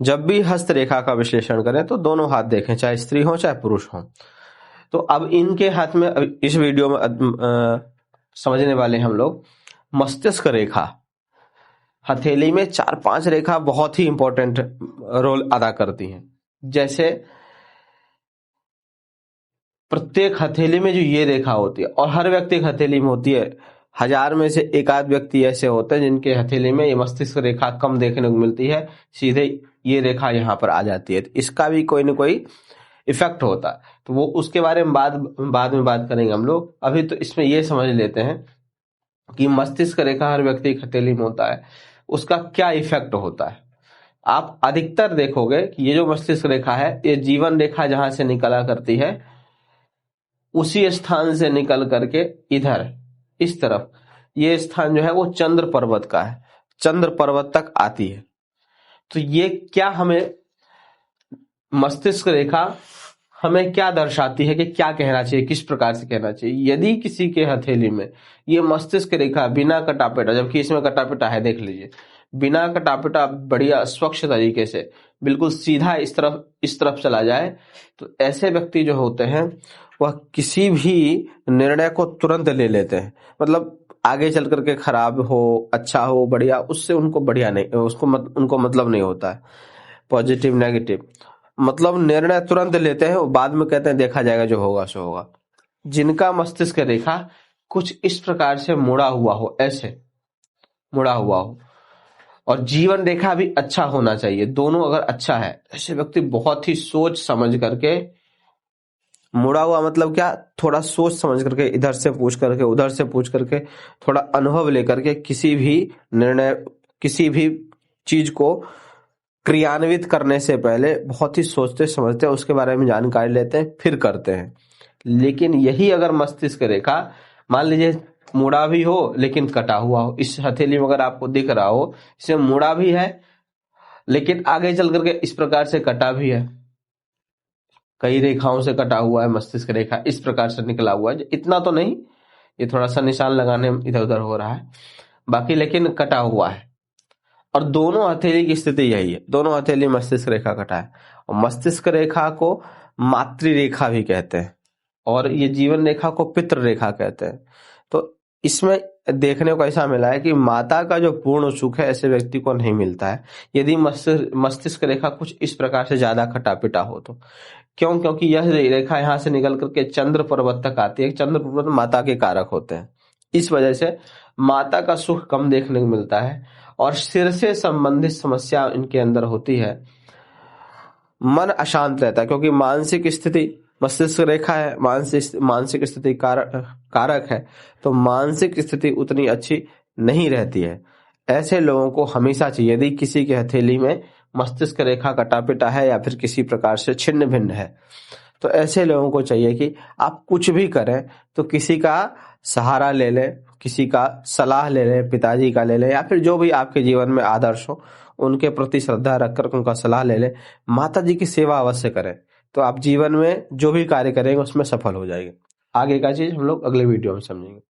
जब भी हस्तरेखा का विश्लेषण करें तो दोनों हाथ देखें, चाहे स्त्री हो चाहे पुरुष हो। तो अब इनके हाथ में इस वीडियो में समझने वाले हम लोग मस्तिष्क रेखा। हथेली में 4-5 रेखा बहुत ही इंपॉर्टेंट रोल अदा करती हैं। जैसे प्रत्येक हथेली में जो ये रेखा होती है, और हर व्यक्ति की हथेली में होती है, 1000 में से एक आध व्यक्ति ऐसे होते हैं जिनके हथेली में ये मस्तिष्क रेखा कम देखने को मिलती है, सीधे ये रेखा यहाँ पर आ जाती है। तो इसका भी कोई ना कोई इफेक्ट होता है, तो वो उसके बारे में बाद में बात करेंगे हम लोग। अभी तो इसमें ये समझ लेते हैं कि मस्तिष्क रेखा हर व्यक्ति की हथेली में होता है, उसका क्या इफेक्ट होता है। आप अधिकतर देखोगे कि ये जो मस्तिष्क रेखा है, ये जीवन रेखा जहां से निकला करती है, उसी स्थान से निकल करके इधर इस तरफ, ये स्थान जो है वो चंद्र पर्वत का है, चंद्र पर्वत तक आती है। तो ये क्या हमें मस्तिष्क रेखा हमें क्या दर्शाती है कि क्या कहना चाहिए, किस प्रकार से कहना चाहिए। यदि किसी के हथेली में ये मस्तिष्क रेखा बिना कटापेटा, जबकि इसमें कटापेटा है, देख लीजिए, बिना कटापेटा बढ़िया स्वच्छ तरीके से बिल्कुल सीधा इस तरफ चला जाए, तो ऐसे व्यक्ति जो होते हैं वह किसी भी निर्णय को तुरंत ले लेते हैं। मतलब आगे चल करके खराब हो, अच्छा हो, बढ़िया, उससे उनको बढ़िया नहीं, उनको मतलब नहीं होता है। पॉजिटिव नेगेटिव मतलब निर्णय तुरंत लेते हैं, बाद में कहते हैं देखा जाएगा, जो होगा सो होगा। जिनका मस्तिष्क रेखा कुछ इस प्रकार से मुड़ा हुआ हो, ऐसे मुड़ा हुआ हो, और जीवन रेखा भी अच्छा होना चाहिए, दोनों अगर अच्छा है, ऐसे व्यक्ति बहुत ही सोच समझ करके, मुड़ा हुआ मतलब क्या, थोड़ा सोच समझ करके, इधर से पूछ करके उधर से पूछ करके, थोड़ा अनुभव लेकर के किसी भी निर्णय, किसी भी चीज को क्रियान्वित करने से पहले बहुत ही सोचते समझते उसके बारे में जानकारी लेते हैं, फिर करते हैं। लेकिन यही अगर मस्तिष्क रेखा मान लीजिए मुड़ा भी हो लेकिन कटा हुआ हो, इस हथेली में अगर आपको दिख रहा हो, इसे मुड़ा भी है लेकिन आगे चल करके इस प्रकार से कटा भी है, कई रेखाओं से कटा हुआ है मस्तिष्क रेखा, इस प्रकार से निकला हुआ है, इतना तो नहीं, ये थोड़ा सा निशान लगाने में इधर उधर हो रहा है, बाकी लेकिन कटा हुआ है। और दोनों हथेली की स्थिति यही है, दोनों हथेली मस्तिष्क रेखा कटा है। और मस्तिष्क रेखा को मातृ रेखा भी कहते हैं, और ये जीवन रेखा को पितृ रेखा कहते हैं। तो इसमें देखने को ऐसा मिला है कि माता का जो पूर्ण सुख है ऐसे व्यक्ति को नहीं मिलता है यदि मस्तिष्क रेखा कुछ इस प्रकार से ज्यादा खटा पिटा हो तो। क्यों? क्योंकि यह रेखा यहाँ से निकल करके चंद्र पर्वत तक आती है, चंद्र पर्वत माता के कारक होते हैं, इस वजह से माता का सुख कम देखने को मिलता है, और सिर से संबंधित समस्या इनके अंदर होती है। मन अशांत रहता है क्योंकि मानसिक स्थिति, मस्तिष्क रेखा है, मानसिक स्थिति कारक है, तो मानसिक स्थिति उतनी अच्छी नहीं रहती है। ऐसे लोगों को हमेशा चाहिए, यदि किसी की हथेली में मस्तिष्क रेखा कटापिटा है या फिर किसी प्रकार से छिन्न भिन्न है, तो ऐसे लोगों को चाहिए कि आप कुछ भी करें तो किसी का सहारा ले लें, किसी का सलाह ले लें, पिताजी का ले लें, या फिर जो भी आपके जीवन में आदर्श हो उनके प्रति श्रद्धा रखकर उनका सलाह ले लें। माता जी की सेवा अवश्य करें, तो आप जीवन में जो भी कार्य करेंगे उसमें सफल हो जाएंगे। आगे का चीज हम लोग अगले वीडियो में समझेंगे।